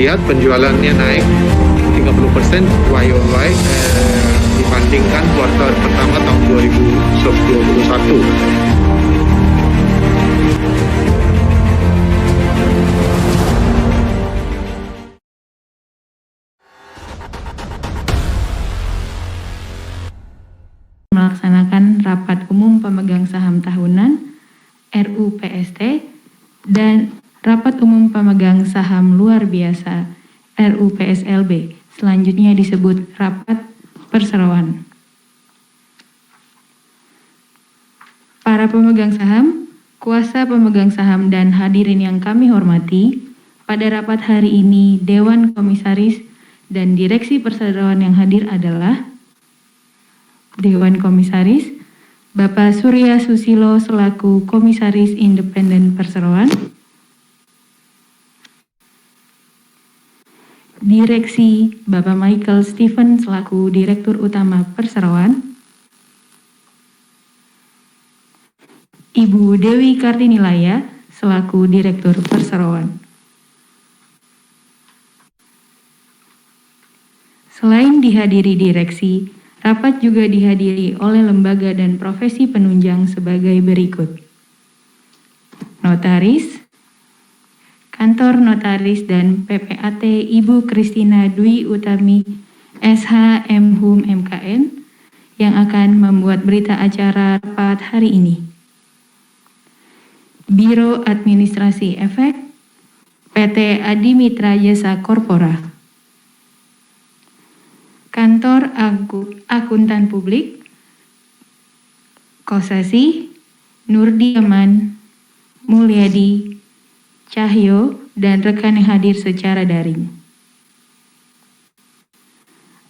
dilihat penjualannya naik 30% YoY dibandingkan kuartal pertama tahun 2021. Melaksanakan rapat umum pemegang saham tahunan RUPST dan rapat umum pemegang saham luar biasa RUPSLB, selanjutnya disebut rapat perseroan. Para pemegang saham, kuasa pemegang saham dan hadirin yang kami hormati, pada rapat hari ini Dewan Komisaris dan Direksi Perseroan yang hadir adalah Dewan Komisaris, Bapak Surya Susilo selaku Komisaris Independen Perseroan, Direksi Bapak Michael Stephen selaku Direktur Utama Perseroan, Ibu Dewi Kartinilaya selaku Direktur Perseroan. Selain dihadiri direksi, rapat juga dihadiri oleh lembaga dan profesi penunjang sebagai berikut. Notaris, Kantor Notaris dan PPAT Ibu Kristina Dwi Utami SH MHUM MKN yang akan membuat berita acara rapat hari ini. Biro Administrasi Efek PT Adi Mitra Jasa Korpora. Kantor Akuntan Publik, Kosasi, Nurdiaman, Mulyadi, Cahyo, dan rekan yang hadir secara daring.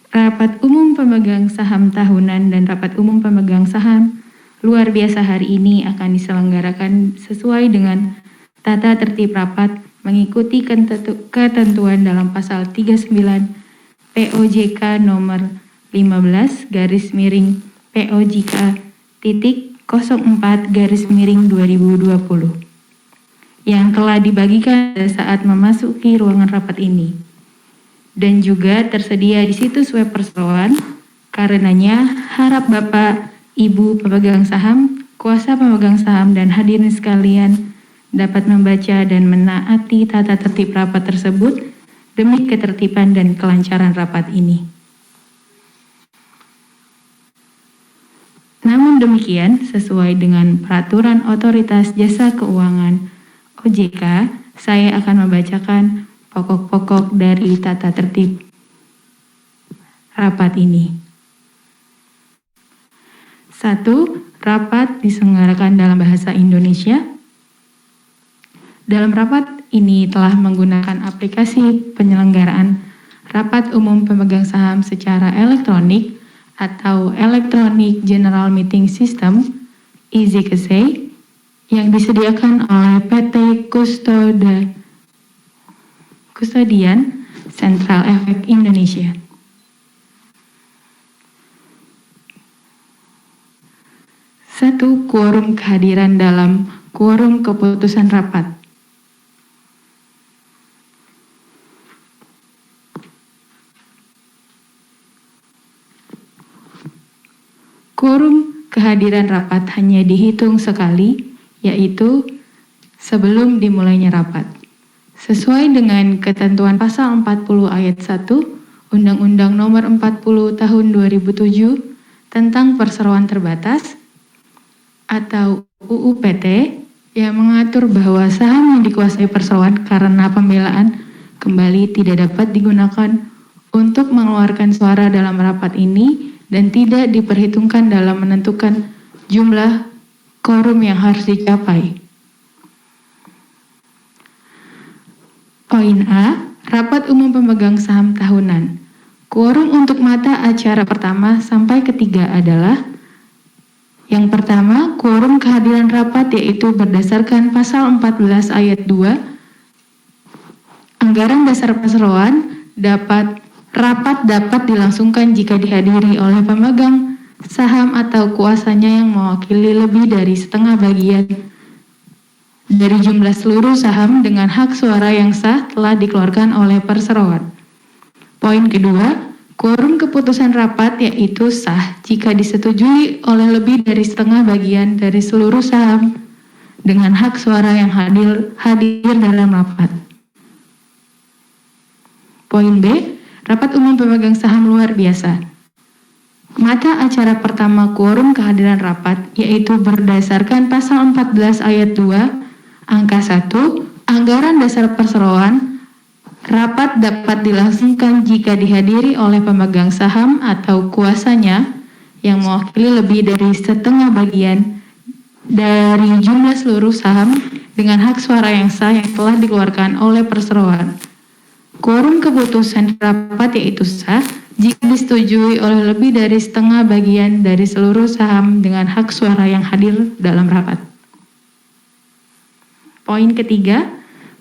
Rapat umum pemegang saham tahunan dan rapat umum pemegang saham luar biasa hari ini akan diselenggarakan sesuai dengan tata tertib rapat mengikuti ketentuan dalam pasal 39 POJK nomor 15 garis miring POJK titik 04 garis miring 2020 yang telah dibagikan pada saat memasuki ruangan rapat ini dan juga tersedia di situs web perseroan. Karenanya harap Bapak, Ibu pemegang saham, kuasa pemegang saham dan hadirin sekalian dapat membaca dan menaati tata tertib rapat tersebut demi ketertiban dan kelancaran rapat ini. Namun demikian, sesuai dengan Peraturan Otoritas Jasa Keuangan OJK, saya akan membacakan pokok-pokok dari tata tertib rapat ini. 1. Rapat diselenggarakan dalam bahasa Indonesia. Dalam rapat ini telah menggunakan aplikasi penyelenggaraan rapat umum pemegang saham secara elektronik atau Electronic General Meeting System (EasyKSE) yang disediakan oleh PT Kustodian Central Efek Indonesia. 1. Quorum kehadiran dalam quorum keputusan rapat. Quorum kehadiran rapat hanya dihitung sekali, yaitu sebelum dimulainya rapat. Sesuai dengan ketentuan pasal 40 ayat 1 Undang-Undang Nomor 40 Tahun 2007 tentang Perseroan Terbatas atau UU PT yang mengatur bahwa saham yang dikuasai perseroan karena pembelaan kembali tidak dapat digunakan untuk mengeluarkan suara dalam rapat ini dan tidak diperhitungkan dalam menentukan jumlah quorum yang harus dicapai. Poin A, rapat umum pemegang saham tahunan. Quorum untuk mata acara pertama sampai ketiga adalah: yang pertama, quorum kehadiran rapat yaitu berdasarkan pasal 14 ayat 2 Anggaran Dasar Perseroan rapat dapat dilangsungkan jika dihadiri oleh pemegang saham atau kuasanya yang mewakili lebih dari setengah bagian dari jumlah seluruh saham dengan hak suara yang sah telah dikeluarkan oleh perseroan. Poin kedua, quorum keputusan rapat yaitu sah jika disetujui oleh lebih dari setengah bagian dari seluruh saham dengan hak suara yang hadir dalam rapat. Poin B, rapat umum pemegang saham luar biasa. Mata acara pertama quorum kehadiran rapat yaitu berdasarkan pasal 14 ayat 2, angka 1, anggaran dasar perseroan, rapat dapat dilangsungkan jika dihadiri oleh pemegang saham atau kuasanya yang mewakili lebih dari setengah bagian dari jumlah seluruh saham dengan hak suara yang sah yang telah dikeluarkan oleh perseroan. Quorum keputusan rapat yaitu sah jika disetujui oleh lebih dari setengah bagian dari seluruh saham dengan hak suara yang hadir dalam rapat. Poin ketiga,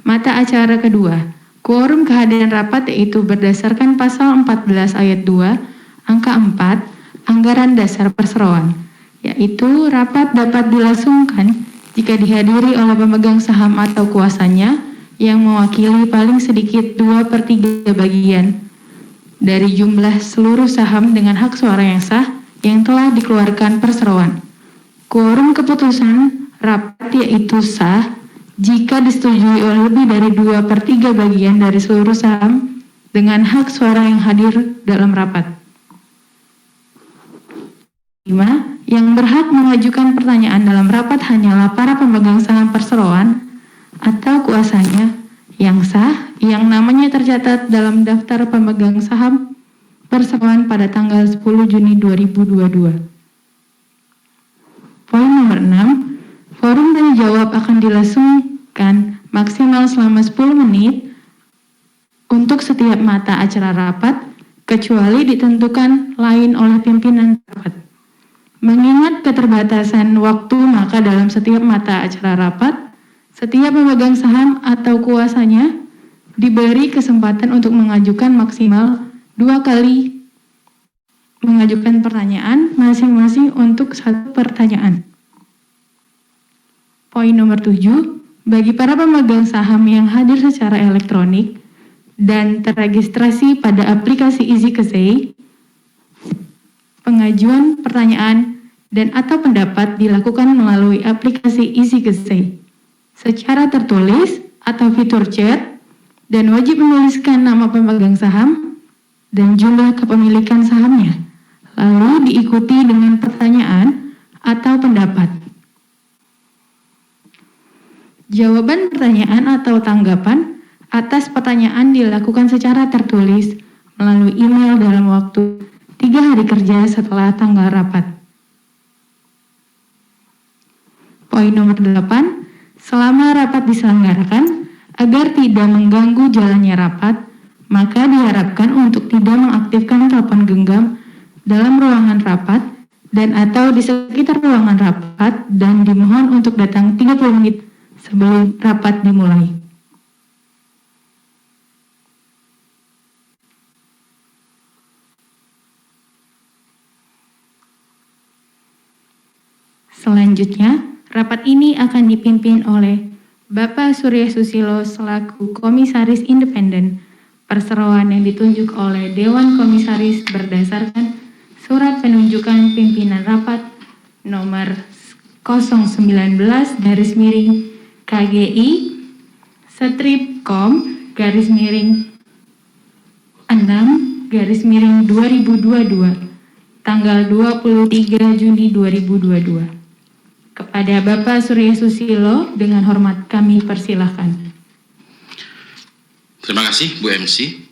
mata acara kedua. Quorum kehadiran rapat yaitu berdasarkan pasal 14 ayat 2, angka 4, anggaran dasar perseroan, yaitu rapat dapat dilangsungkan jika dihadiri oleh pemegang saham atau kuasanya yang mewakili paling sedikit 2/3 bagian dari jumlah seluruh saham dengan hak suara yang sah yang telah dikeluarkan perseroan. Quorum keputusan rapat yaitu sah jika disetujui oleh lebih dari 2/3 bagian dari seluruh saham dengan hak suara yang hadir dalam rapat. 5. Yang berhak mengajukan pertanyaan dalam rapat hanyalah para pemegang saham perseroan atau kuasanya yang sah yang namanya tercatat dalam daftar pemegang saham perseroan pada tanggal 10 Juni 2022. Poin nomor 6, forum tanya jawab akan dilangsungkan maksimal selama 10 menit untuk setiap mata acara rapat, kecuali ditentukan lain oleh pimpinan rapat. Mengingat keterbatasan waktu, maka dalam setiap mata acara rapat, setiap pemegang saham atau kuasanya diberi kesempatan untuk mengajukan maksimal 2 kali mengajukan pertanyaan masing-masing untuk 1 pertanyaan. Poin nomor 7, bagi para pemegang saham yang hadir secara elektronik dan terregistrasi pada aplikasi EasyKesei, pengajuan pertanyaan dan atau pendapat dilakukan melalui aplikasi EasyKesei secara tertulis atau fitur chat dan wajib menuliskan nama pemegang saham dan jumlah kepemilikan sahamnya, lalu diikuti dengan pertanyaan atau pendapat. Jawaban pertanyaan atau tanggapan atas pertanyaan dilakukan secara tertulis melalui email dalam waktu 3 hari kerja setelah tanggal rapat. Poin nomor 8, selama rapat diselenggarakan, agar tidak mengganggu jalannya rapat, maka diharapkan untuk tidak mengaktifkan telepon genggam dalam ruangan rapat dan atau di sekitar ruangan rapat dan dimohon untuk datang 30 menit sebelum rapat dimulai. Selanjutnya, rapat ini akan dipimpin oleh Bapak Surya Susilo selaku Komisaris Independen Perseroan yang ditunjuk oleh Dewan Komisaris berdasarkan Surat Penunjukan Pimpinan Rapat nomor 019-KGI/6/2022 tanggal 23 Juni 2022. Kepada Bapak Surya Susilo, dengan hormat kami persilahkan. Terima kasih Bu MC.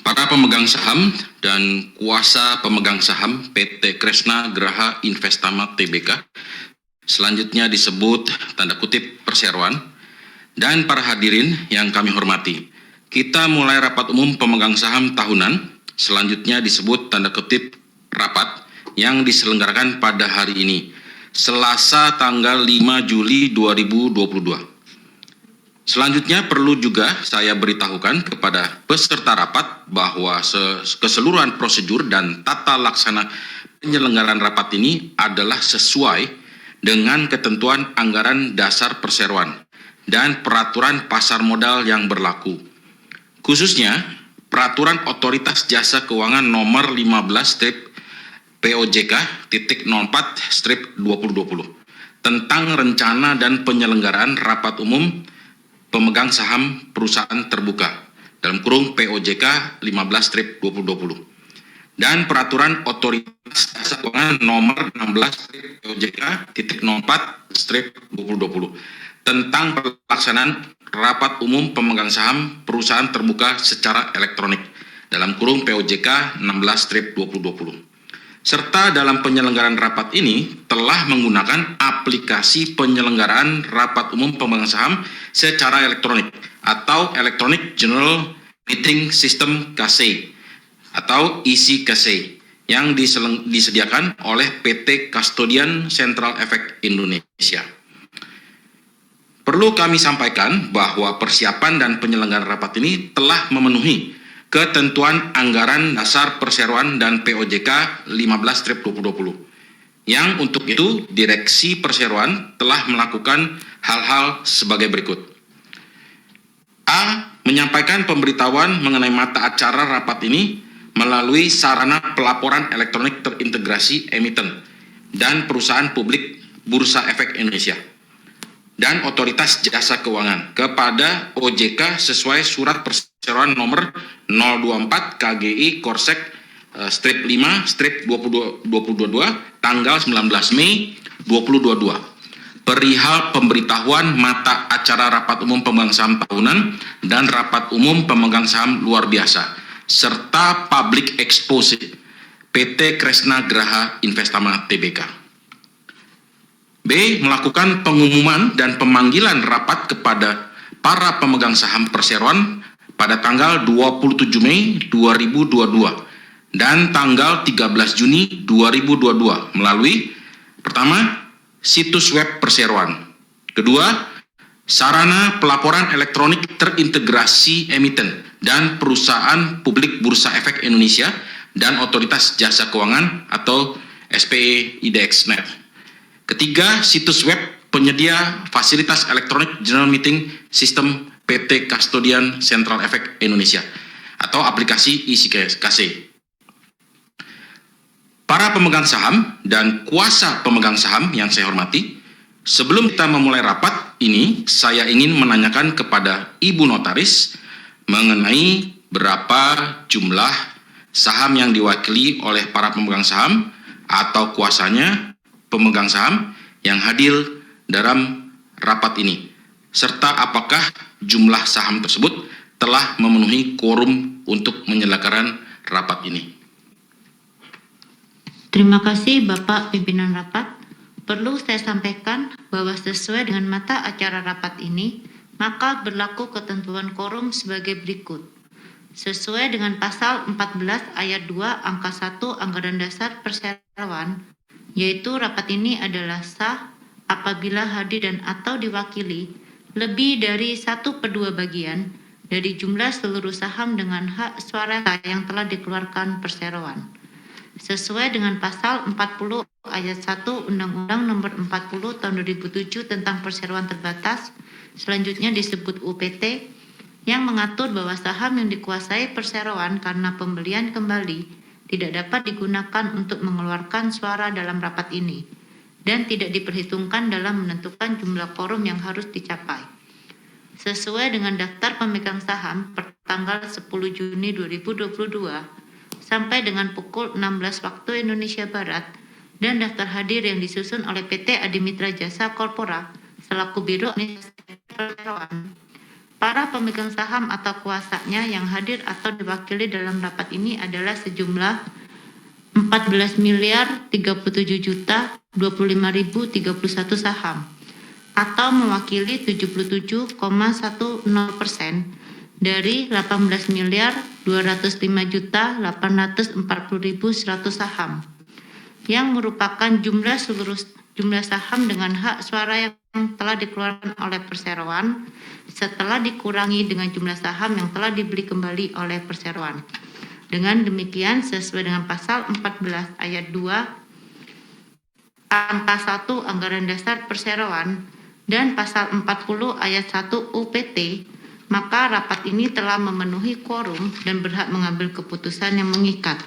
Para pemegang saham dan kuasa pemegang saham PT Kresna Graha Investama Tbk, selanjutnya disebut tanda kutip perseroan, dan para hadirin yang kami hormati. Kita mulai rapat umum pemegang saham tahunan, selanjutnya disebut tanda kutip rapat, yang diselenggarakan pada hari ini, Selasa tanggal 5 Juli 2022. Selanjutnya perlu juga saya beritahukan kepada peserta rapat bahwa keseluruhan prosedur dan tata laksana penyelenggaraan rapat ini adalah sesuai dengan ketentuan anggaran dasar perseroan dan peraturan pasar modal yang berlaku. Khususnya, peraturan Otoritas Jasa Keuangan nomor 15-POJK.04/2020 tentang rencana dan penyelenggaraan rapat umum pemegang saham perusahaan terbuka (POJK 15/2020) dan peraturan Otoritas Jasa Keuangan nomor 16-POJK.04/2020 tentang pelaksanaan rapat umum pemegang saham perusahaan terbuka secara elektronik (POJK 16/2020). Serta dalam penyelenggaraan rapat ini telah menggunakan aplikasi penyelenggaraan rapat umum pemegang saham secara elektronik atau Electronic General Meeting System (KC) atau EC-KC yang disediakan oleh PT Custodian Central Efek Indonesia. Perlu kami sampaikan bahwa persiapan dan penyelenggaraan rapat ini telah memenuhi ketentuan anggaran dasar perseroan dan POJK 15/2020. Yang untuk itu, Direksi Perseroan telah melakukan hal-hal sebagai berikut. A. Menyampaikan pemberitahuan mengenai mata acara rapat ini melalui sarana pelaporan elektronik terintegrasi emiten dan perusahaan publik Bursa Efek Indonesia dan Otoritas Jasa Keuangan kepada OJK sesuai surat perseroan nomor 024 KGI Korsek strip 5 strip 2022 tanggal 19 Mei 2022 perihal pemberitahuan mata acara rapat umum pemegang saham tahunan dan rapat umum pemegang saham luar biasa serta public expose PT Kresna Graha Investama Tbk. B. Melakukan pengumuman dan pemanggilan rapat kepada para pemegang saham perseroan pada tanggal 27 Mei 2022 dan tanggal 13 Juni 2022 melalui pertama, situs web perseroan. Kedua, sarana pelaporan elektronik terintegrasi emiten dan perusahaan publik Bursa Efek Indonesia dan Otoritas Jasa Keuangan atau SPE IDX.net. Ketiga, situs web penyedia fasilitas elektronik General Meeting System PT Custodian Central Efek Indonesia atau aplikasi EC-KC. Para pemegang saham dan kuasa pemegang saham yang saya hormati, sebelum kita memulai rapat ini, saya ingin menanyakan kepada Ibu Notaris mengenai berapa jumlah saham yang diwakili oleh para pemegang saham atau kuasanya pemegang saham yang hadir dalam rapat ini, serta apakah jumlah saham tersebut telah memenuhi quorum untuk menyelenggarakan rapat ini. Terima kasih Bapak Pimpinan Rapat. Perlu saya sampaikan bahwa sesuai dengan mata acara rapat ini, maka berlaku ketentuan quorum sebagai berikut. Sesuai dengan pasal 14 ayat 2 angka 1 Anggaran Dasar Perseroan, yaitu rapat ini adalah sah apabila hadir dan atau diwakili lebih dari 1/2 bagian dari jumlah seluruh saham dengan hak suara yang telah dikeluarkan perseroan. Sesuai dengan pasal 40 ayat 1 Undang-Undang Nomor 40 Tahun 2007 tentang Perseroan Terbatas, selanjutnya disebut UPT, yang mengatur bahwa saham yang dikuasai perseroan karena pembelian kembali tidak dapat digunakan untuk mengeluarkan suara dalam rapat ini dan tidak diperhitungkan dalam menentukan jumlah quorum yang harus dicapai. Sesuai dengan daftar pemegang saham per tanggal 10 Juni 2022 sampai dengan pukul 16 waktu Indonesia Barat dan daftar hadir yang disusun oleh PT Adimitra Jasa Corpora selaku Biro Perseroan. Para pemegang saham atau kuasanya yang hadir atau diwakili dalam rapat ini adalah sejumlah 14.037.025.031 saham atau mewakili 77,10% dari 18.205.840.100 saham yang merupakan jumlah saham dengan hak suara yang telah dikeluarkan oleh perseroan setelah dikurangi dengan jumlah saham yang telah dibeli kembali oleh perseroan. Dengan demikian, sesuai dengan pasal 14 ayat 2 angka 1 Anggaran Dasar Perseroan dan pasal 40 ayat 1 UPT, maka rapat ini telah memenuhi quorum dan berhak mengambil keputusan yang mengikat.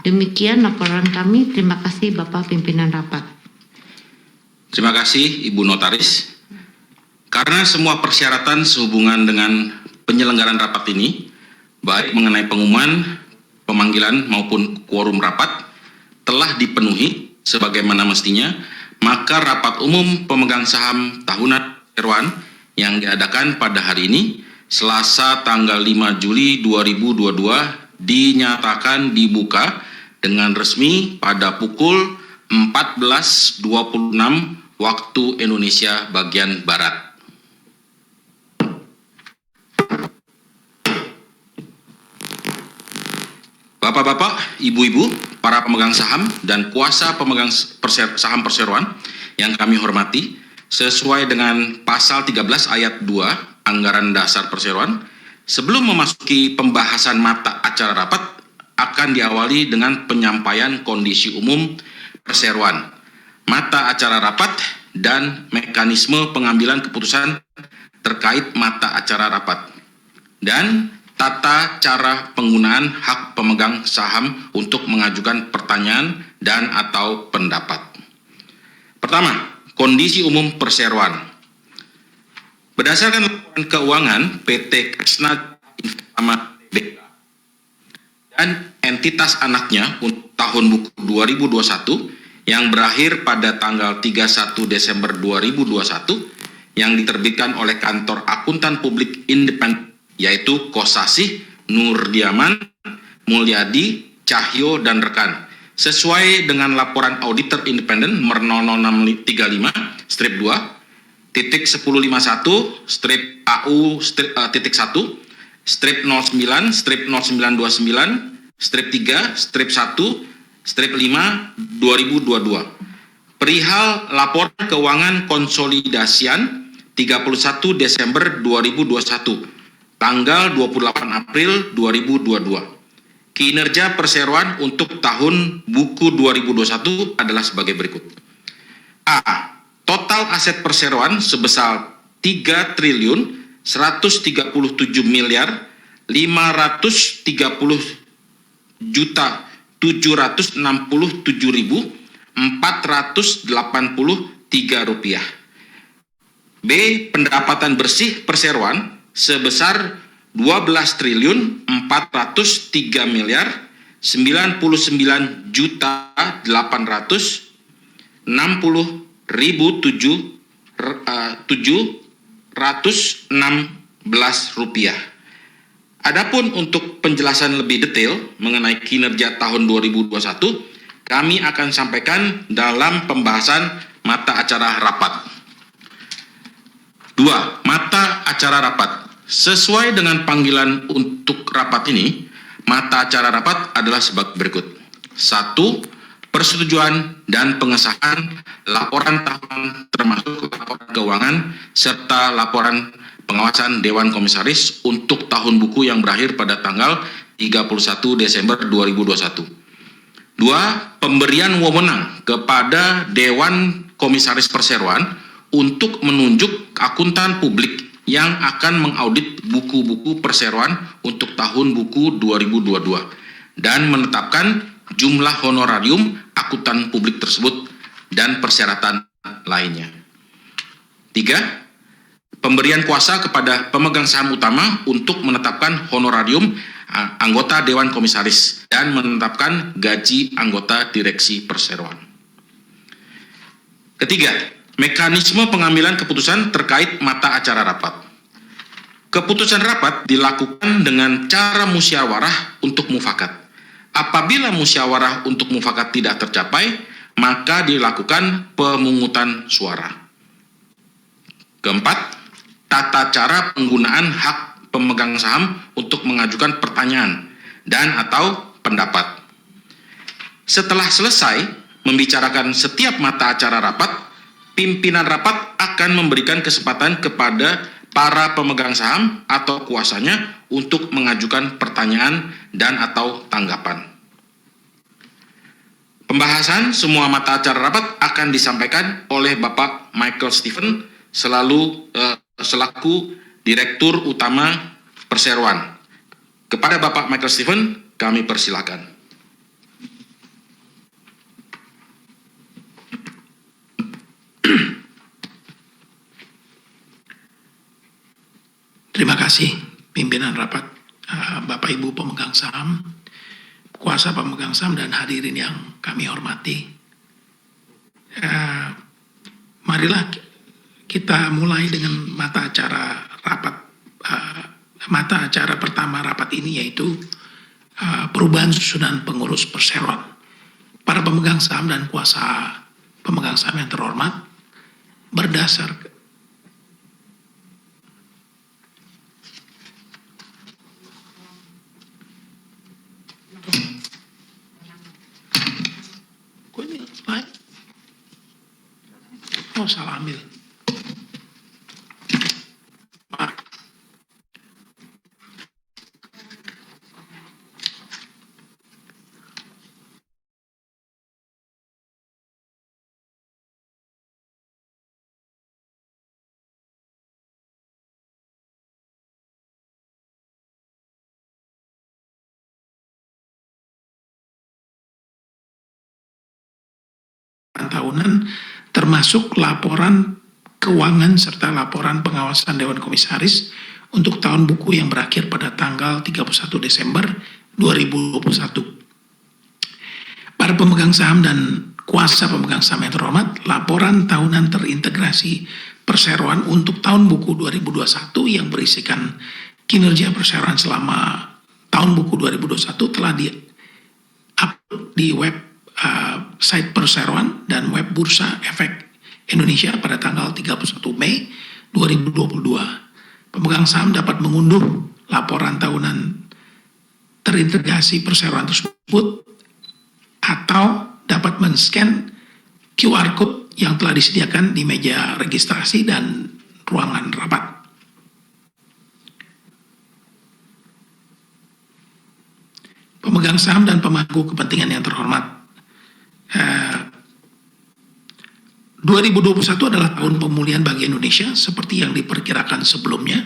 Demikian laporan kami. Terima kasih Bapak Pimpinan Rapat. Terima kasih Ibu Notaris. Karena semua persyaratan sehubungan dengan penyelenggaraan rapat ini, baik mengenai pengumuman, pemanggilan maupun quorum rapat, telah dipenuhi sebagaimana mestinya, maka rapat umum pemegang saham tahunan perseroan yang diadakan pada hari ini, Selasa tanggal 5 Juli 2022, dinyatakan dibuka dengan resmi pada pukul 14.26 waktu Indonesia bagian Barat. Bapak-bapak, ibu-ibu, para pemegang saham dan kuasa pemegang saham perseroan yang kami hormati, sesuai dengan pasal 13 ayat 2 Anggaran Dasar Perseroan, sebelum memasuki pembahasan mata acara rapat, akan diawali dengan penyampaian kondisi umum perseroan, mata acara rapat, dan mekanisme pengambilan keputusan terkait mata acara rapat, dan tata cara penggunaan hak pemegang saham untuk mengajukan pertanyaan dan atau pendapat. Pertama, kondisi umum perseroan. Berdasarkan laporan keuangan PT Kresna Investama TBK dan entitas anaknya untuk tahun buku 2021 yang berakhir pada tanggal 31 Desember 2021 yang diterbitkan oleh Kantor Akuntan Publik Independen, yaitu Kosasih, Nurdiaman, Mulyadi, Cahyo, dan rekan, sesuai dengan laporan auditor independen nomor 0635/2 titik 1051 strip AU titik 1 strip 09 strip 0929 strip 3 strip 1 strip 5 2022 perihal laporan keuangan konsolidasian 31 Desember 2021 tanggal 28 April 2022. Kinerja perseroan untuk tahun buku 2021 adalah sebagai berikut. A. Total aset perseroan sebesar 3 triliun 137 miliar 530 juta 767.483 rupiah. B. Pendapatan bersih perseroan sebesar 12 triliun 403 miliar 99 juta 860.716 rupiah. Adapun untuk penjelasan lebih detail mengenai kinerja tahun 2021, kami akan sampaikan dalam pembahasan mata acara rapat. 2. Mata acara rapat. Sesuai dengan panggilan untuk rapat ini, mata acara rapat adalah sebagai berikut. 1. Persetujuan dan pengesahan laporan tahunan termasuk laporan keuangan serta laporan pengawasan Dewan Komisaris untuk tahun buku yang berakhir pada tanggal 31 Desember 2021. 2. Pemberian wewenang kepada Dewan Komisaris Perseroan untuk menunjuk akuntan publik yang akan mengaudit buku-buku perseroan untuk tahun buku 2022 dan menetapkan jumlah honorarium akuntan publik tersebut dan persyaratan lainnya. 3. Pemberian kuasa kepada pemegang saham utama untuk menetapkan honorarium anggota Dewan Komisaris dan menetapkan gaji anggota direksi perseroan. Ketiga, mekanisme pengambilan keputusan terkait mata acara rapat. Keputusan rapat dilakukan dengan cara musyawarah untuk mufakat. Apabila musyawarah untuk mufakat tidak tercapai, maka dilakukan pemungutan suara. Keempat, tata cara penggunaan hak pemegang saham untuk mengajukan pertanyaan dan atau pendapat. Setelah selesai membicarakan setiap mata acara rapat, pimpinan rapat akan memberikan kesempatan kepada para pemegang saham atau kuasanya untuk mengajukan pertanyaan dan atau tanggapan. Pembahasan semua mata acara rapat akan disampaikan oleh Bapak Michael Stephen selaku Direktur Utama Perseroan. Kepada Bapak Michael Stephen, kami persilakan. Terima kasih pimpinan rapat, Bapak Ibu pemegang saham, kuasa pemegang saham dan hadirin yang kami hormati. Marilah kita mulai dengan mata acara rapat. Mata acara pertama rapat ini yaitu perubahan susunan pengurus perseroan. Para pemegang saham dan kuasa pemegang saham yang terhormat, berdasar salah ambil. Tahunan termasuk laporan keuangan serta laporan pengawasan Dewan Komisaris untuk tahun buku yang berakhir pada tanggal 31 Desember 2021. Para pemegang saham dan kuasa pemegang saham yang terhormat, laporan tahunan terintegrasi perseroan untuk tahun buku 2021 yang berisikan kinerja perseroan selama tahun buku 2021 telah di-upload di web site perseroan dan web Bursa Efek Indonesia pada tanggal 31 Mei 2022. Pemegang saham dapat mengunduh laporan tahunan terintegrasi perseroan tersebut atau dapat men-scan QR code yang telah disediakan di meja registrasi dan ruangan rapat. Pemegang saham dan pemangku kepentingan yang terhormat, 2021 adalah tahun pemulihan bagi Indonesia seperti yang diperkirakan sebelumnya.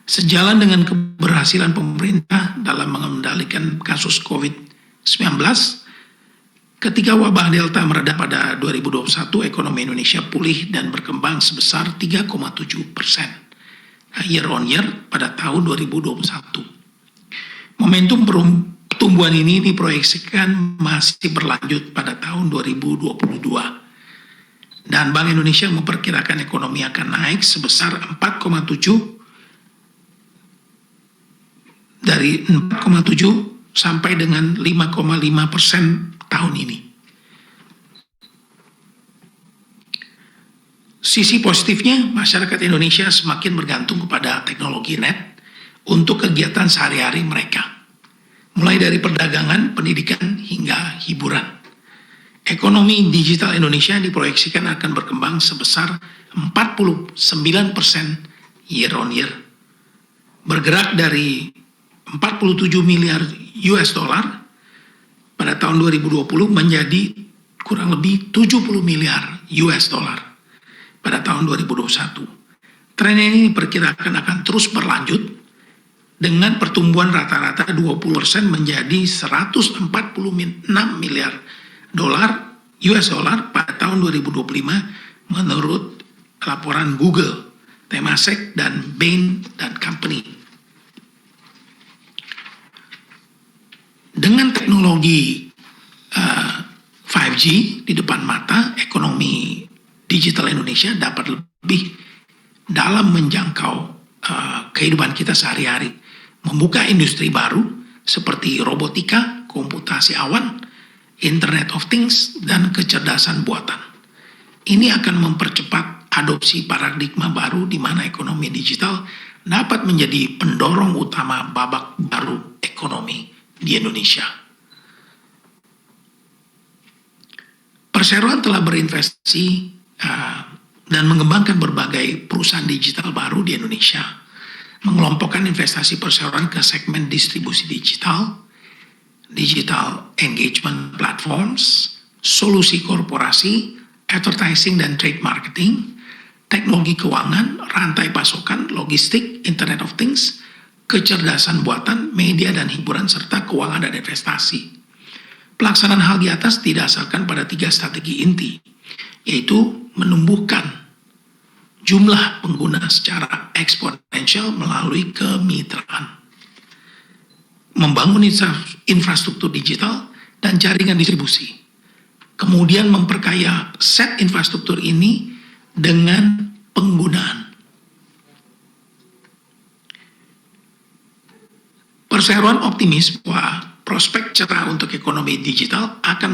Sejalan dengan keberhasilan pemerintah dalam mengendalikan kasus COVID-19, ketika wabah Delta mereda pada 2021, ekonomi Indonesia pulih dan berkembang sebesar 3,7% year on year pada tahun 2021. Momentum pertumbuhan ini diproyeksikan masih berlanjut pada tahun 2022. Dan Bank Indonesia memperkirakan ekonomi akan naik sebesar 4,7 sampai dengan 5,5% tahun ini. Sisi positifnya, masyarakat Indonesia semakin bergantung kepada teknologi net untuk kegiatan sehari-hari mereka, mulai dari perdagangan, pendidikan, hingga hiburan. Ekonomi digital Indonesia diproyeksikan akan berkembang sebesar 49% year on year, bergerak dari 47 miliar US dollar pada tahun 2020 menjadi kurang lebih 70 miliar US dollar pada tahun 2021. Tren ini diperkirakan akan terus berlanjut dengan pertumbuhan rata-rata 20% menjadi 146 miliar US dollar pada tahun 2025 menurut laporan Google, Temasek, dan Bain & Company. Dengan teknologi 5G di depan mata, ekonomi digital Indonesia dapat lebih dalam menjangkau kehidupan kita sehari-hari, membuka industri baru seperti robotika, komputasi awan, Internet of Things, dan kecerdasan buatan. Ini akan mempercepat adopsi paradigma baru di mana ekonomi digital dapat menjadi pendorong utama babak baru ekonomi di Indonesia. Perseroan telah berinvestasi dan mengembangkan berbagai perusahaan digital baru di Indonesia, mengelompokkan investasi perseroan ke segmen distribusi digital engagement platforms, solusi korporasi, advertising dan trade marketing, teknologi keuangan, rantai pasokan, logistik, Internet of Things, kecerdasan buatan, media dan hiburan, serta keuangan dan investasi. Pelaksanaan hal di atas didasarkan pada 3 strategi inti, yaitu menumbuhkan jumlah pengguna secara eksponensial melalui kemitraan, membangun infrastruktur digital dan jaringan distribusi, kemudian memperkaya set infrastruktur ini dengan penggunaan. Perseroan optimis bahwa prospek cerah untuk ekonomi digital akan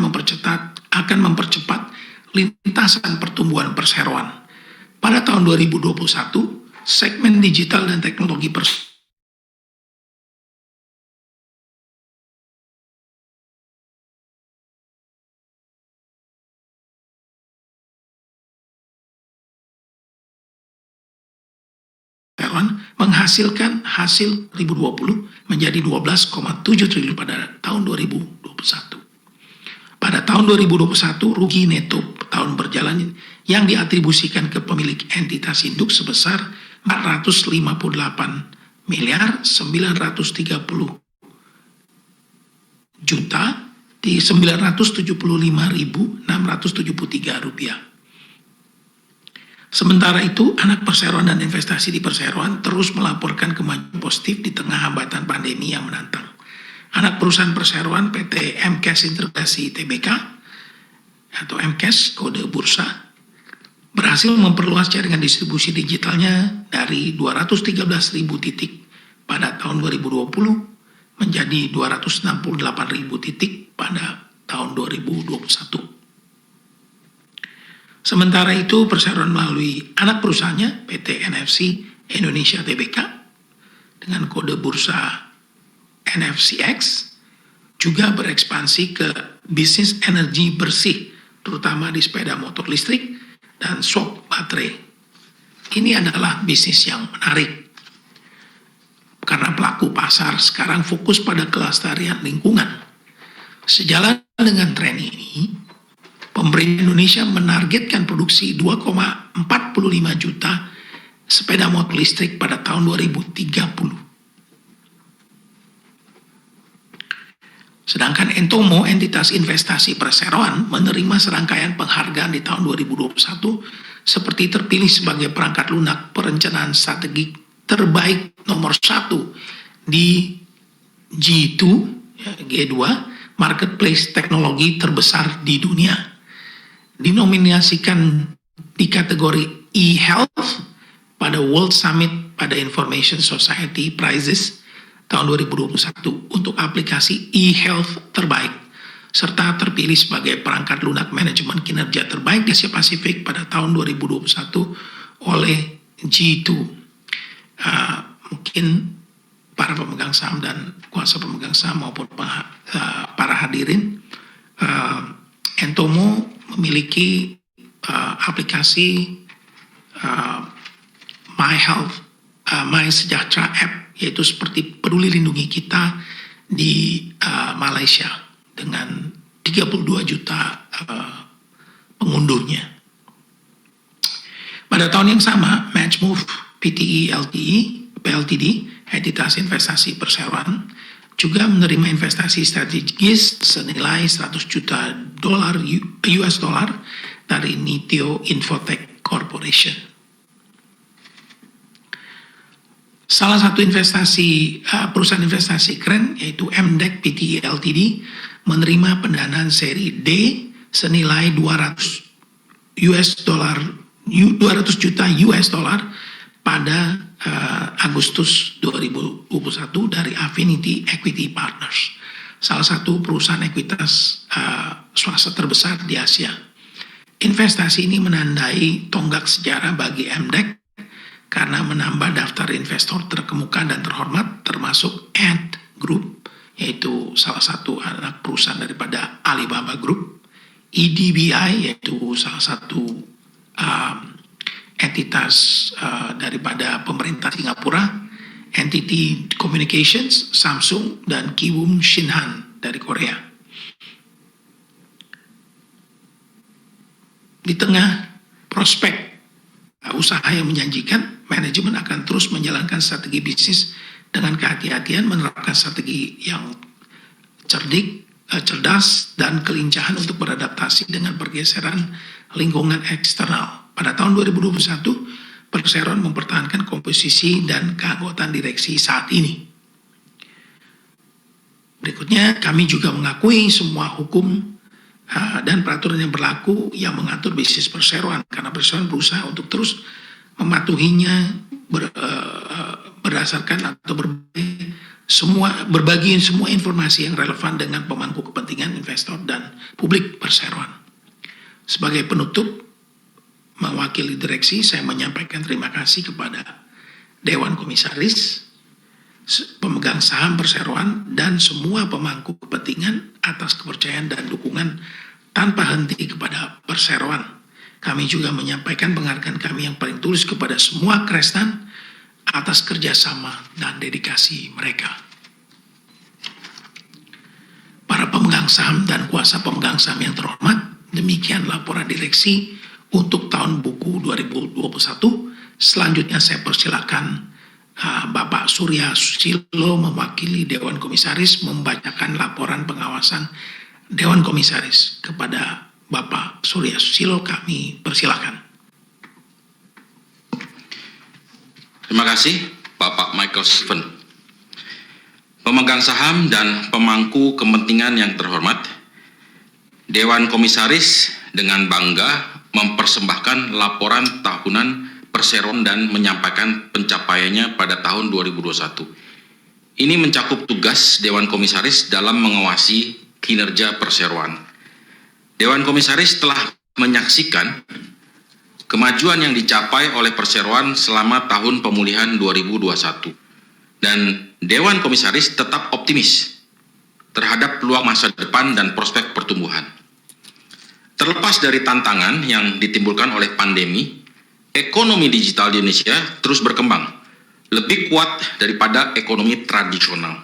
mempercepat lintasan pertumbuhan perseroan. Pada tahun 2021, segmen digital dan teknologi menghasilkan hasil 2020 menjadi 12,7 triliun pada tahun 2021. Pada tahun 2021, rugi neto tahun berjalan yang diatribusikan ke pemilik entitas induk sebesar 458 miliar 930 juta di 975.673 rupiah. Sementara itu, anak perseroan dan investasi di perseroan terus melaporkan kemajuan positif di tengah hambatan pandemi yang menantang. Anak perusahaan perseroan PT MCAS Integrasi Tbk atau MCAS kode bursa berhasil memperluas jaringan distribusi digitalnya dari 213.000 titik pada tahun 2020 menjadi 268.000 titik pada tahun 2021. Sementara itu, perseroan melalui anak perusahaannya PT NFC Indonesia Tbk dengan kode bursa NFCX juga berekspansi ke bisnis energi bersih, terutama di sepeda motor listrik dan swap baterai. Ini adalah bisnis yang menarik karena pelaku pasar sekarang fokus pada kelestarian lingkungan. Sejalan dengan tren ini, pemerintah Indonesia menargetkan produksi 2,45 juta sepeda motor listrik pada tahun 2030. Sedangkan Entomo, entitas investasi perseroan, menerima serangkaian penghargaan di tahun 2021 seperti terpilih sebagai perangkat lunak perencanaan strategik terbaik nomor 1 di G2, G2, marketplace teknologi terbesar di dunia. Dinominasikan di kategori e-health pada World Summit pada Information Society Prizes tahun 2021 untuk aplikasi e-health terbaik, serta terpilih sebagai perangkat lunak manajemen kinerja terbaik di Asia Pasifik pada tahun 2021 oleh G2. Mungkin para pemegang saham dan kuasa pemegang saham maupun para hadirin, Entomo memiliki aplikasi My Health, My Sejahtera App, yaitu seperti Peduli Lindungi Kita di Malaysia dengan 32 juta pengunduhnya. Pada tahun yang sama, Matchmove Pte Ltd, entitas investasi perseroan, juga menerima investasi strategis senilai 100 juta US dollar dari Nitio Infotech Corporation. Salah satu perusahaan investasi keren yaitu MDEC Pte Ltd menerima pendanaan seri D senilai 200 juta US dollar pada Agustus 2021 dari Affinity Equity Partners, salah satu perusahaan ekuitas swasta terbesar di Asia. Investasi ini menandai tonggak sejarah bagi MDEC karena menambah daftar investor terkemuka dan terhormat termasuk Ant Group, yaitu salah satu anak perusahaan daripada Alibaba Group, EDBI, yaitu salah satu entitas daripada pemerintah Singapura, NTT Communications, Samsung, dan Kiwoom Shinhan dari Korea. Di tengah prospek usaha yang menjanjikan, manajemen akan terus menjalankan strategi bisnis dengan kehati-hatian, menerapkan strategi yang cerdas, dan kelincahan untuk beradaptasi dengan pergeseran lingkungan eksternal. Pada tahun 2021, perseroan mempertahankan komposisi dan keanggotaan direksi saat ini. Berikutnya, kami juga mengakui semua hukum dan peraturan yang berlaku yang mengatur bisnis perseroan, karena perseroan berusaha untuk terus mematuhinya berdasarkan atau berbagi semua informasi yang relevan dengan pemangku kepentingan investor dan publik perseroan. Sebagai penutup, mewakili direksi, saya menyampaikan terima kasih kepada Dewan Komisaris, pemegang saham perseroan, dan semua pemangku kepentingan atas kepercayaan dan dukungan tanpa henti kepada perseroan. Kami juga menyampaikan penghargaan kami yang paling tulus kepada semua Kresnan atas kerjasama dan dedikasi mereka. Para pemegang saham dan kuasa pemegang saham yang terhormat, demikian laporan direksi untuk tahun buku 2021. Selanjutnya saya persilakan Bapak Surya Susilo mewakili Dewan Komisaris membacakan laporan pengawasan Dewan Komisaris. Kepada Bapak Surya Susilo kami persilakan. Terima kasih Bapak Michael Stephen. Pemegang saham dan pemangku kepentingan yang terhormat, Dewan Komisaris dengan bangga mempersembahkan laporan tahunan perseroan dan menyampaikan pencapaiannya pada tahun 2021. Ini mencakup tugas Dewan Komisaris dalam mengawasi kinerja perseroan. Dewan Komisaris telah menyaksikan kemajuan yang dicapai oleh perseroan selama tahun pemulihan 2021. Dan Dewan Komisaris tetap optimis terhadap peluang masa depan dan prospek pertumbuhan. Terlepas dari tantangan yang ditimbulkan oleh pandemi, ekonomi digital di Indonesia terus berkembang, lebih kuat daripada ekonomi tradisional.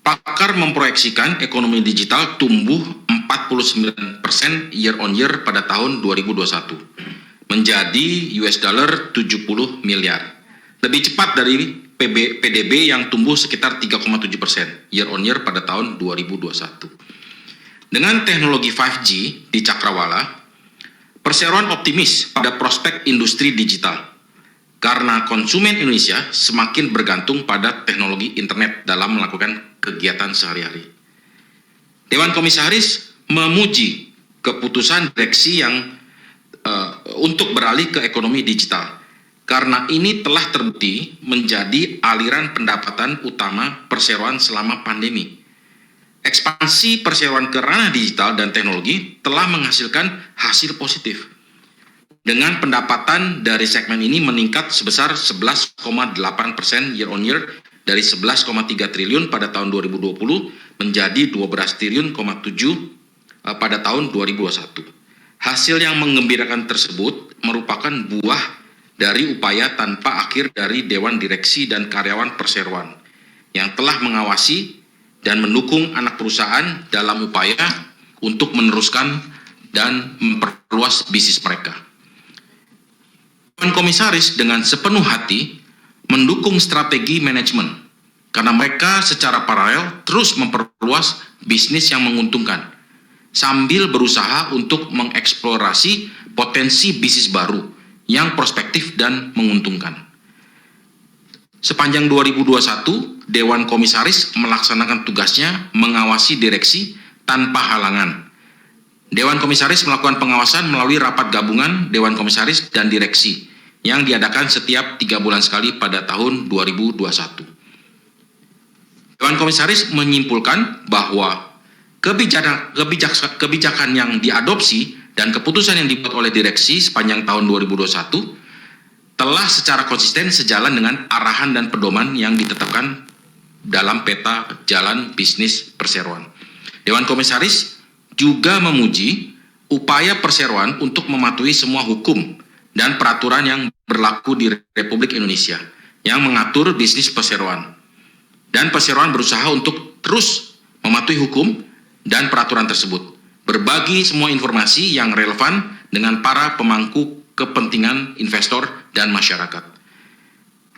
Pakar memproyeksikan ekonomi digital tumbuh 49% year on year pada tahun 2021, menjadi $70 miliar. Lebih cepat dari PDB yang tumbuh sekitar 3,7% year on year pada tahun 2021. Dengan teknologi 5G di Cakrawala, perseroan optimis pada prospek industri digital karena konsumen Indonesia semakin bergantung pada teknologi internet dalam melakukan kegiatan sehari-hari. Dewan Komisaris memuji keputusan direksi yang untuk beralih ke ekonomi digital karena ini telah terbukti menjadi aliran pendapatan utama perseroan selama pandemi. Ekspansi perseroan ke ranah digital dan teknologi telah menghasilkan hasil positif. Dengan pendapatan dari segmen ini meningkat sebesar 11,8% year on year dari 11,3 triliun pada tahun 2020 menjadi 12,7 triliun pada tahun 2021. Hasil yang menggembirakan tersebut merupakan buah dari upaya tanpa akhir dari Dewan Direksi dan karyawan perseroan yang telah mengawasi dan mendukung anak perusahaan dalam upaya untuk meneruskan dan memperluas bisnis mereka. Dewan Komisaris dengan sepenuh hati mendukung strategi manajemen karena mereka secara paralel terus memperluas bisnis yang menguntungkan sambil berusaha untuk mengeksplorasi potensi bisnis baru yang prospektif dan menguntungkan. Sepanjang 2021, Dewan Komisaris melaksanakan tugasnya mengawasi direksi tanpa halangan. Dewan Komisaris melakukan pengawasan melalui rapat gabungan Dewan Komisaris dan direksi yang diadakan setiap 3 bulan sekali pada tahun 2021. Dewan Komisaris menyimpulkan bahwa kebijakan yang diadopsi dan keputusan yang dibuat oleh direksi sepanjang tahun 2021 telah secara konsisten sejalan dengan arahan dan pedoman yang ditetapkan dalam peta jalan bisnis perseroan. Dewan Komisaris juga memuji upaya perseroan untuk mematuhi semua hukum dan peraturan yang berlaku di Republik Indonesia yang mengatur bisnis perseroan. Dan perseroan berusaha untuk terus mematuhi hukum dan peraturan tersebut berbagi semua informasi yang relevan dengan para pemangku kepentingan investor dan masyarakat.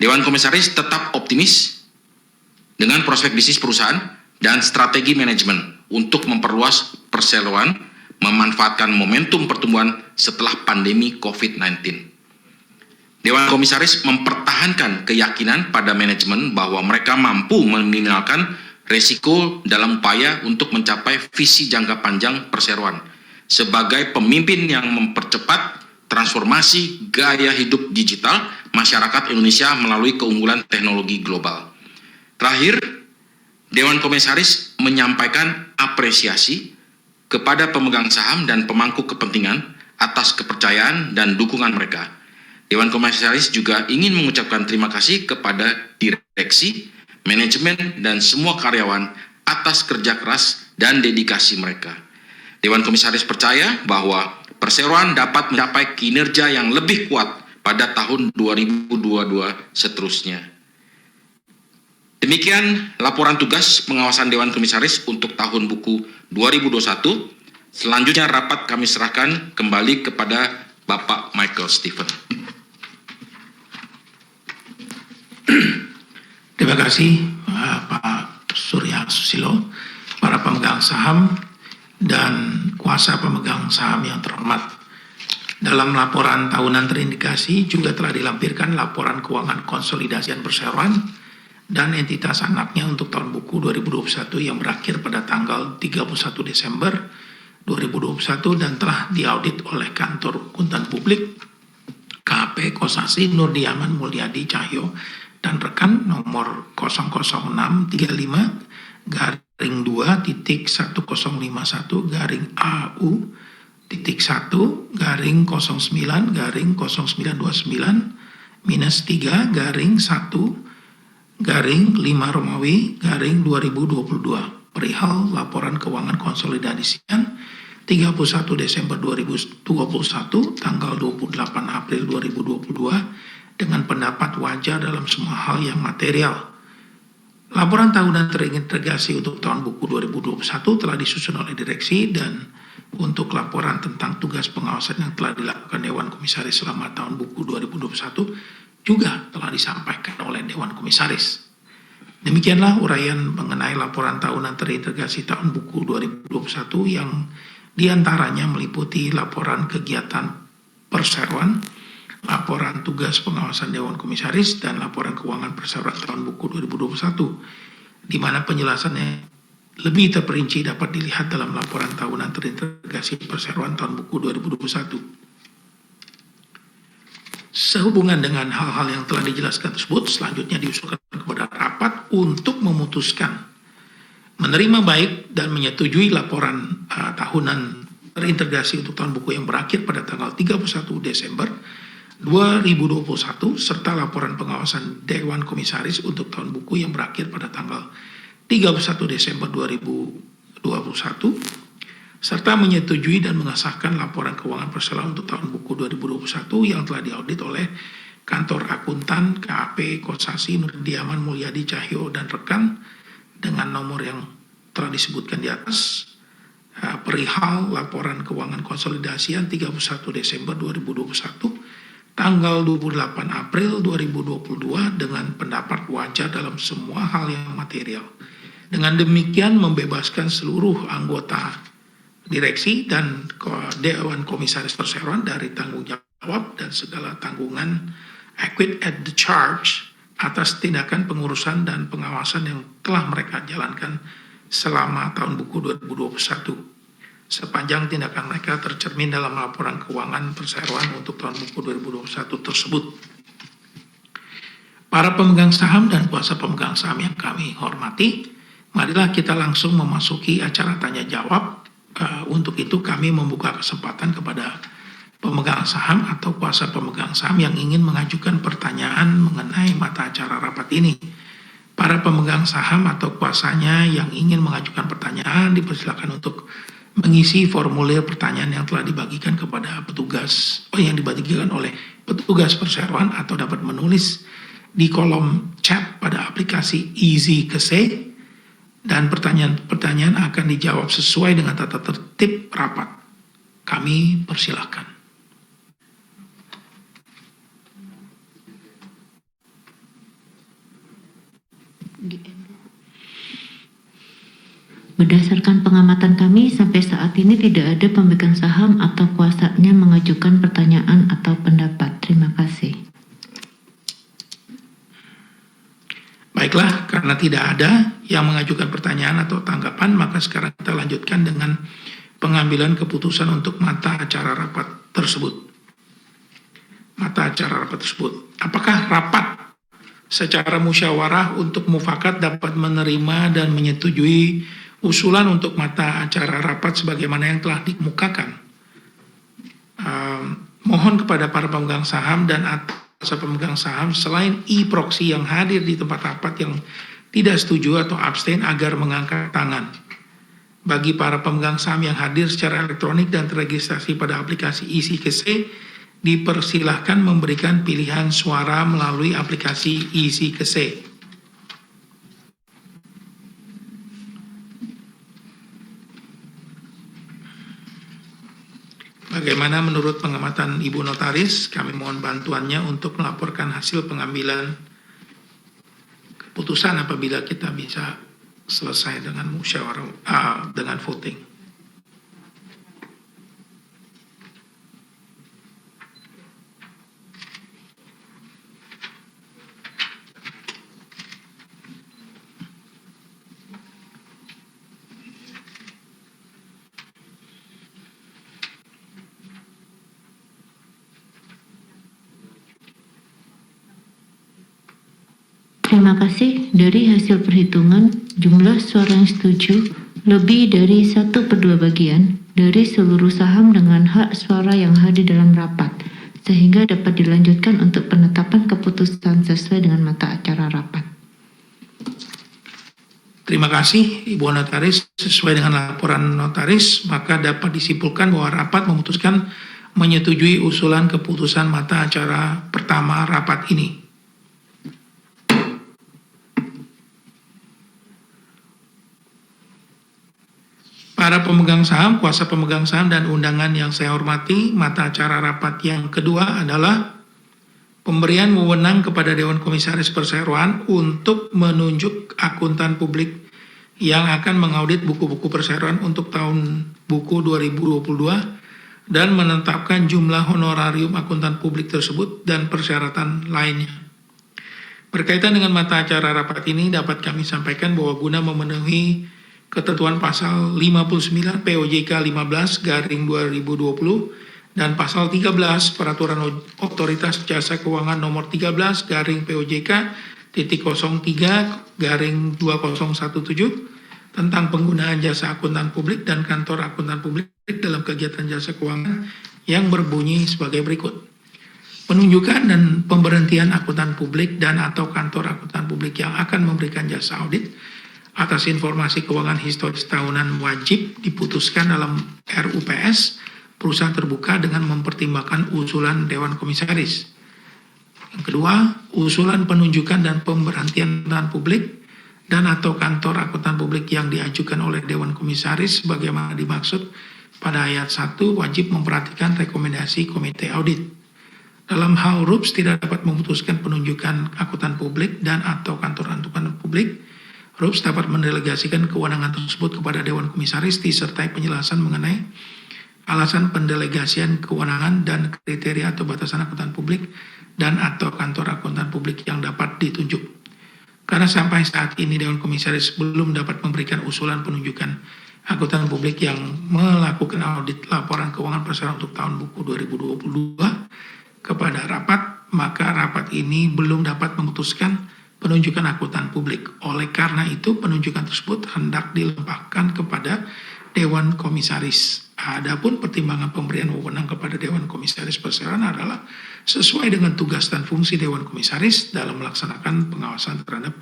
Dewan Komisaris tetap optimis dengan prospek bisnis perusahaan dan strategi manajemen untuk memperluas perseroan, memanfaatkan momentum pertumbuhan setelah pandemi COVID-19. Dewan Komisaris mempertahankan keyakinan pada manajemen bahwa mereka mampu meminimalkan resiko dalam upaya untuk mencapai visi jangka panjang perseroan sebagai pemimpin yang mempercepat transformasi gaya hidup digital masyarakat Indonesia melalui keunggulan teknologi global. Terakhir, Dewan Komisaris menyampaikan apresiasi kepada pemegang saham dan pemangku kepentingan atas kepercayaan dan dukungan mereka. Dewan Komisaris juga ingin mengucapkan terima kasih kepada direksi, manajemen, dan semua karyawan atas kerja keras dan dedikasi mereka. Dewan Komisaris percaya bahwa perseroan dapat mencapai kinerja yang lebih kuat pada tahun 2022 seterusnya. Demikian laporan tugas pengawasan Dewan Komisaris untuk tahun buku 2021. Selanjutnya rapat kami serahkan kembali kepada Bapak Michael Stephen. Terima kasih Pak Surya Susilo, para pemegang saham dan kuasa pemegang saham yang terhormat. Dalam laporan tahunan terindikasi juga telah dilampirkan laporan keuangan konsolidasi dan perseroan dan entitas anaknya untuk tahun buku 2021 yang berakhir pada tanggal 31 Desember 2021 dan telah diaudit oleh Kantor Akuntan Publik KAP Kosasi Nurdiaman Mulyadi Cahyo dan rekan nomor 0000-2-1-09-1-5 perihal laporan keuangan konsolidasian 31 Desember 2021 tanggal 28 April 2022 dengan pendapat wajar dalam semua hal yang material. Laporan tahunan terintegrasi untuk tahun buku 2021 telah disusun oleh direksi dan untuk laporan tentang tugas pengawasan yang telah dilakukan Dewan Komisaris selama tahun buku 2021 juga telah disampaikan oleh Dewan Komisaris. Demikianlah uraian mengenai laporan tahunan terintegrasi tahun buku 2021 yang diantaranya meliputi laporan kegiatan perseroan, laporan tugas pengawasan Dewan Komisaris, dan laporan keuangan perseroan tahun buku 2021, di mana penjelasannya lebih terperinci dapat dilihat dalam laporan tahunan terintegrasi perseroan tahun buku 2021. Sehubungan dengan hal-hal yang telah dijelaskan tersebut, selanjutnya diusulkan kepada rapat untuk memutuskan menerima baik dan menyetujui laporan tahunan terintegrasi untuk tahun buku yang berakhir pada tanggal 31 Desember 2021 serta laporan pengawasan Dewan Komisaris untuk tahun buku yang berakhir pada tanggal 31 Desember 2021 serta menyetujui dan mengesahkan laporan keuangan perseroan untuk tahun buku 2021 yang telah diaudit oleh Kantor Akuntan KAP Kosasi Nurdiaman Mulyadi Cahyo dan rekan dengan nomor yang telah disebutkan di atas perihal laporan keuangan konsolidasian 31 Desember 2021 tanggal 28 April 2022 dengan pendapat wajar dalam semua hal yang material. Dengan demikian membebaskan seluruh anggota direksi dan Dewan Komisaris Perseroan dari tanggung jawab dan segala tanggungan acquit at the charge atas tindakan pengurusan dan pengawasan yang telah mereka jalankan selama tahun buku 2021. Sepanjang tindakan mereka tercermin dalam laporan keuangan perseroan untuk tahun buku 2021 tersebut. Para pemegang saham dan kuasa pemegang saham yang kami hormati, marilah kita langsung memasuki acara tanya jawab. Untuk itu kami membuka kesempatan kepada pemegang saham atau kuasa pemegang saham yang ingin mengajukan pertanyaan mengenai mata acara rapat ini. Para pemegang saham atau kuasanya yang ingin mengajukan pertanyaan dipersilakan untuk mengisi formulir pertanyaan yang telah dibagikan kepada petugas yang dibagikan oleh petugas perseroan atau dapat menulis di kolom chat pada aplikasi Easy Kese dan pertanyaan-pertanyaan akan dijawab sesuai dengan tata tertib rapat. Kami persilahkan. Berdasarkan pengamatan kami, sampai saat ini tidak ada pemegang saham atau kuasanya mengajukan pertanyaan atau pendapat. Terima kasih. Baiklah, karena tidak ada yang mengajukan pertanyaan atau tanggapan, maka sekarang kita lanjutkan dengan pengambilan keputusan untuk mata acara rapat tersebut. Mata acara rapat tersebut. Apakah rapat secara musyawarah untuk mufakat dapat menerima dan menyetujui usulan untuk mata acara rapat sebagaimana yang telah dikemukakan? Mohon kepada para pemegang saham dan atas pemegang saham selain e-proxy yang hadir di tempat rapat yang tidak setuju atau abstain agar mengangkat tangan. Bagi para pemegang saham yang hadir secara elektronik dan terregistrasi pada aplikasi EasyKC, dipersilahkan memberikan pilihan suara melalui aplikasi EasyKC. Bagaimana menurut pengamatan Ibu Notaris? Kami mohon bantuannya untuk melaporkan hasil pengambilan keputusan apabila kita bisa selesai dengan musyawarah, dengan voting. Terima kasih. Dari hasil perhitungan, jumlah suara yang setuju lebih dari 1/2 bagian dari seluruh saham dengan hak suara yang hadir dalam rapat, sehingga dapat dilanjutkan untuk penetapan keputusan sesuai dengan mata acara rapat. Terima kasih Ibu Notaris. Sesuai dengan laporan Notaris, maka dapat disimpulkan bahwa rapat memutuskan menyetujui usulan keputusan mata acara pertama rapat ini. Para pemegang saham, kuasa pemegang saham, dan undangan yang saya hormati, mata acara rapat yang kedua adalah pemberian wewenang kepada Dewan Komisaris Perseroan untuk menunjuk akuntan publik yang akan mengaudit buku-buku perseroan untuk tahun buku 2022 dan menetapkan jumlah honorarium akuntan publik tersebut dan persyaratan lainnya. Berkaitan dengan mata acara rapat ini, dapat kami sampaikan bahwa guna memenuhi ketentuan pasal 59 POJK 15/2020 dan pasal 13 Peraturan Otoritas Jasa Keuangan nomor 13 POJK-03/2017 tentang penggunaan jasa akuntan publik dan kantor akuntan publik dalam kegiatan jasa keuangan yang berbunyi sebagai berikut. Penunjukan dan pemberhentian akuntan publik dan atau kantor akuntan publik yang akan memberikan jasa audit atas informasi keuangan historis tahunan wajib diputuskan dalam RUPS perusahaan terbuka dengan mempertimbangkan usulan Dewan Komisaris. Yang kedua, usulan penunjukan dan pemberhentian akuntan publik dan atau kantor akuntan publik yang diajukan oleh Dewan Komisaris sebagaimana dimaksud pada ayat 1 wajib memperhatikan rekomendasi Komite Audit. Dalam hal RUPS tidak dapat memutuskan penunjukan akuntan publik dan atau kantor akuntan publik, RUPS dapat mendelegasikan kewenangan tersebut kepada Dewan Komisaris disertai penjelasan mengenai alasan pendelegasian kewenangan dan kriteria atau batasan akuntan publik dan atau kantor akuntan publik yang dapat ditunjuk. Karena sampai saat ini Dewan Komisaris belum dapat memberikan usulan penunjukan akuntan publik yang melakukan audit laporan keuangan perseroan untuk tahun buku 2022 kepada rapat, maka rapat ini belum dapat memutuskan penunjukan akuntan publik. Oleh karena itu, penunjukan tersebut hendak dilimpahkan kepada Dewan Komisaris. Adapun pertimbangan pemberian wewenang kepada Dewan Komisaris Perseroan adalah sesuai dengan tugas dan fungsi Dewan Komisaris dalam melaksanakan pengawasan terhadap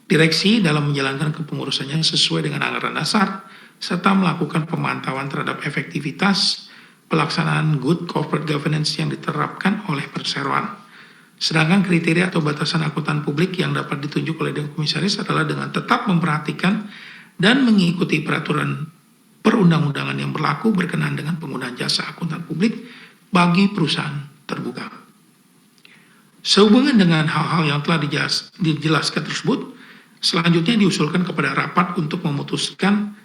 direksi dalam menjalankan kepengurusannya sesuai dengan anggaran dasar, serta melakukan pemantauan terhadap efektivitas pelaksanaan good corporate governance yang diterapkan oleh perseroan. Sedangkan kriteria atau batasan akuntan publik yang dapat ditunjuk oleh Dewan Komisaris adalah dengan tetap memperhatikan dan mengikuti peraturan perundang-undangan yang berlaku berkenaan dengan penggunaan jasa akuntan publik bagi perusahaan terbuka. Sehubungan dengan hal-hal yang telah dijelaskan tersebut, selanjutnya diusulkan kepada rapat untuk memutuskan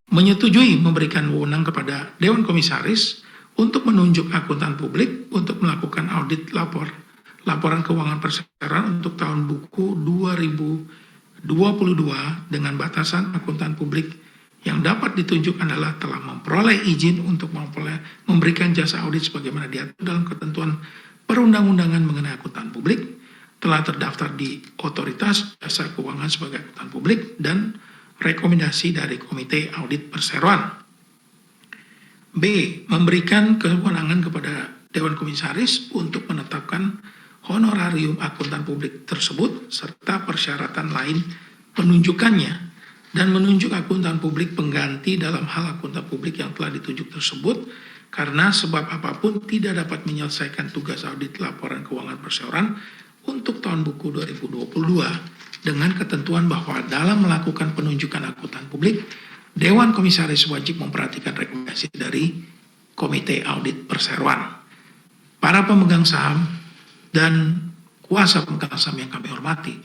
menyetujui memberikan wewenang kepada Dewan Komisaris untuk menunjuk akuntan publik untuk melakukan audit laporan keuangan perseroan untuk tahun buku 2022 dengan batasan akuntan publik yang dapat ditunjuk adalah telah memperoleh izin untuk memberikan jasa audit sebagaimana diatur dalam ketentuan perundang-undangan mengenai akuntan publik, telah terdaftar di Otoritas Jasa Keuangan sebagai akuntan publik, dan rekomendasi dari Komite Audit Perseroan. B. Memberikan kewenangan kepada Dewan Komisaris untuk menetapkan honorarium akuntan publik tersebut serta persyaratan lain penunjukannya dan menunjuk akuntan publik pengganti dalam hal akuntan publik yang telah ditunjuk tersebut karena sebab apapun tidak dapat menyelesaikan tugas audit laporan keuangan perseroan untuk tahun buku 2022 dengan ketentuan bahwa dalam melakukan penunjukan akuntan publik, Dewan Komisaris wajib memperhatikan rekomendasi dari Komite Audit Perseroan. Para pemegang saham dan kuasa pemegang saham yang kami hormati,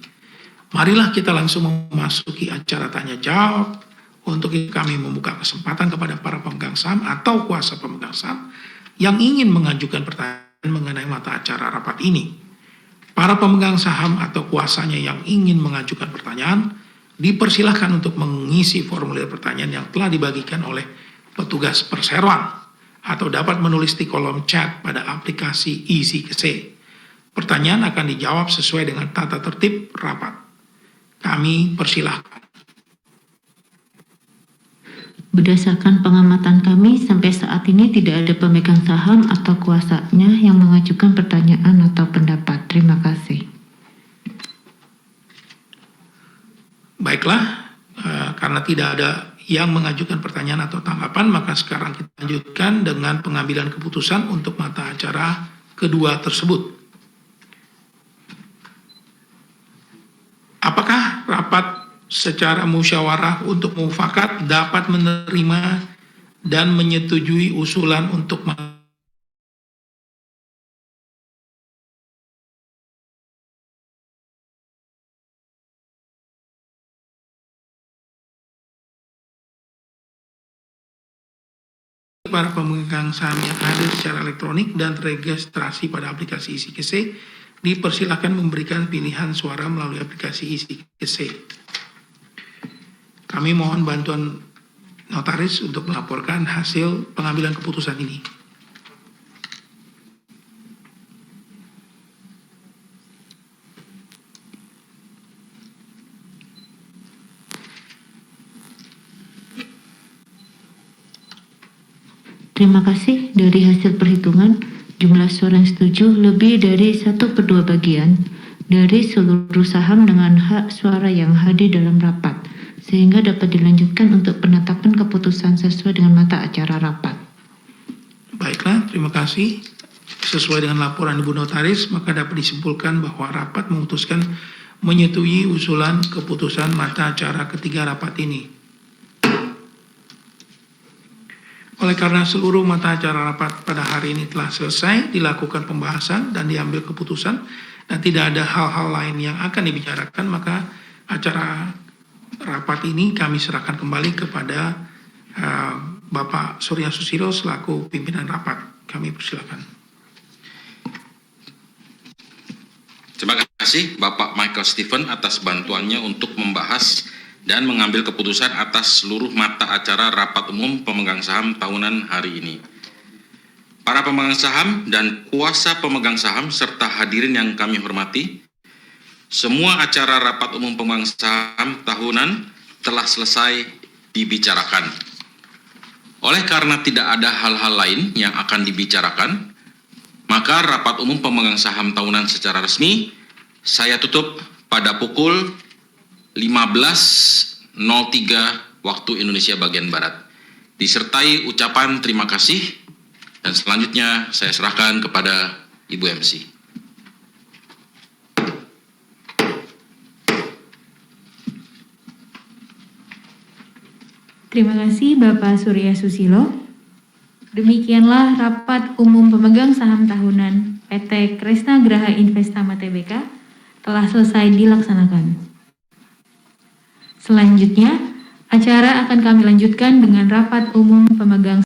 marilah kita langsung memasuki acara tanya jawab. Untuk itu kami membuka kesempatan kepada para pemegang saham atau kuasa pemegang saham yang ingin mengajukan pertanyaan mengenai mata acara rapat ini. Para pemegang saham atau kuasanya yang ingin mengajukan pertanyaan dipersilahkan untuk mengisi formulir pertanyaan yang telah dibagikan oleh petugas perseroan atau dapat menulis di kolom chat pada aplikasi EasyKC. Pertanyaan akan dijawab sesuai dengan tata tertib rapat. Kami persilahkan. Berdasarkan pengamatan kami, sampai saat ini tidak ada pemegang saham atau kuasanya yang mengajukan pertanyaan atau pendapat. Terima kasih. Baiklah, karena tidak ada yang mengajukan pertanyaan atau tanggapan, maka sekarang kita lanjutkan dengan pengambilan keputusan untuk mata acara kedua tersebut. Apakah rapat secara musyawarah untuk mufakat dapat menerima dan menyetujui usulan untuk para pemegang saham yang hadir secara elektronik dan registrasi pada aplikasi EasyKC dipersilakan memberikan pilihan suara melalui aplikasi EasyKC. Kami mohon bantuan notaris untuk melaporkan hasil pengambilan keputusan ini. Terima kasih. Dari hasil perhitungan, jumlah suara yang setuju lebih dari 1/2 bagian dari seluruh saham dengan hak suara yang hadir dalam rapat, sehingga dapat dilanjutkan untuk penetapan keputusan sesuai dengan mata acara rapat. Baiklah, terima kasih. Sesuai dengan laporan Ibu Notaris, maka dapat disimpulkan bahwa rapat memutuskan menyetujui usulan keputusan mata acara ketiga rapat ini. Oleh karena seluruh mata acara rapat pada hari ini telah selesai, dilakukan pembahasan dan diambil keputusan, dan tidak ada hal-hal lain yang akan dibicarakan, maka acara rapat ini kami serahkan kembali kepada Bapak Surya Susilo selaku pimpinan rapat. Kami persilakan. Terima kasih Bapak Michael Stephen atas bantuannya untuk membahas dan mengambil keputusan atas seluruh mata acara rapat umum pemegang saham tahunan hari ini. Para pemegang saham dan kuasa pemegang saham serta hadirin yang kami hormati, semua acara rapat umum pemegang saham tahunan telah selesai dibicarakan. Oleh karena tidak ada hal-hal lain yang akan dibicarakan, maka rapat umum pemegang saham tahunan secara resmi saya tutup pada pukul 15.03 waktu Indonesia bagian Barat. Disertai ucapan terima kasih, dan selanjutnya saya serahkan kepada Ibu MC. Terima kasih Bapak Surya Susilo. Demikianlah rapat umum pemegang saham tahunan PT Kresna Graha Investama Tbk telah selesai dilaksanakan. Selanjutnya, acara akan kami lanjutkan dengan rapat umum pemegang